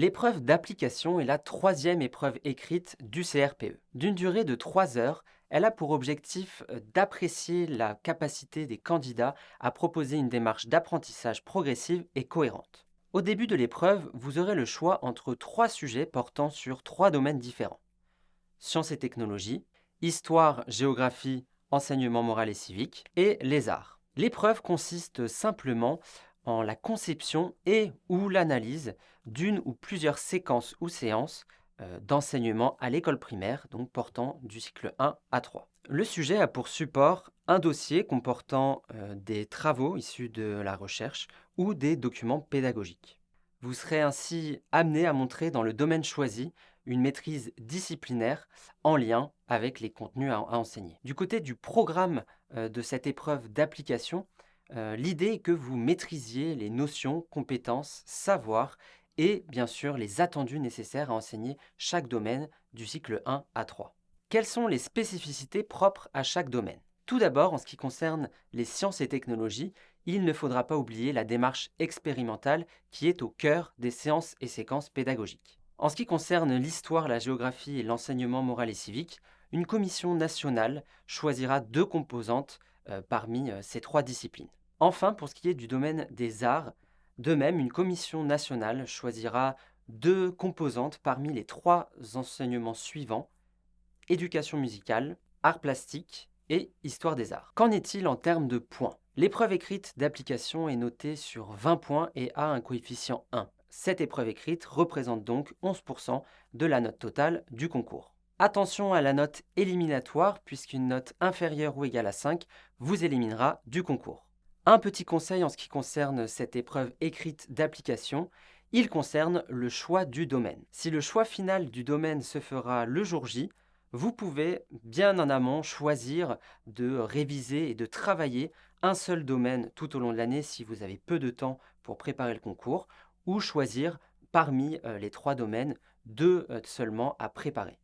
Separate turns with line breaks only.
L'épreuve d'application est la troisième épreuve écrite du CRPE. D'une durée de 3 heures, elle a pour objectif d'apprécier la capacité des candidats à proposer une démarche d'apprentissage progressive et cohérente. Au début de l'épreuve, vous aurez le choix entre 3 sujets portant sur 3 domaines différents. Sciences et technologies, histoire, géographie, enseignement moral et civique, et les arts. L'épreuve consiste simplement en la conception et ou l'analyse d'une ou plusieurs séquences ou séances d'enseignement à l'école primaire, donc portant du cycle 1 à 3. Le sujet a pour support un dossier comportant des travaux issus de la recherche ou des documents pédagogiques. Vous serez ainsi amené à montrer dans le domaine choisi une maîtrise disciplinaire en lien avec les contenus à enseigner. Du côté du programme de cette épreuve d'application, l'idée est que vous maîtrisiez les notions, compétences, savoirs et bien sûr les attendus nécessaires à enseigner chaque domaine du cycle 1 à 3. Quelles sont les spécificités propres à chaque domaine? Tout d'abord, en ce qui concerne les sciences et technologies, il ne faudra pas oublier la démarche expérimentale qui est au cœur des séances et séquences pédagogiques. En ce qui concerne l'histoire, la géographie et l'enseignement moral et civique, une commission nationale choisira 2 composantes parmi ces 3 disciplines. Enfin, pour ce qui est du domaine des arts, de même, une commission nationale choisira 2 composantes parmi les 3 enseignements suivants: éducation musicale, arts plastiques et histoire des arts. Qu'en est-il en termes de points? L'épreuve écrite d'application est notée sur 20 points et a un coefficient 1. Cette épreuve écrite représente donc 11% de la note totale du concours. Attention à la note éliminatoire, puisqu'une note inférieure ou égale à 5 vous éliminera du concours. Un petit conseil en ce qui concerne cette épreuve écrite d'application, il concerne le choix du domaine. Si le choix final du domaine se fera le jour J, vous pouvez bien en amont choisir de réviser et de travailler un seul domaine tout au long de l'année si vous avez peu de temps pour préparer le concours, ou choisir parmi les 3 domaines 2 seulement à préparer.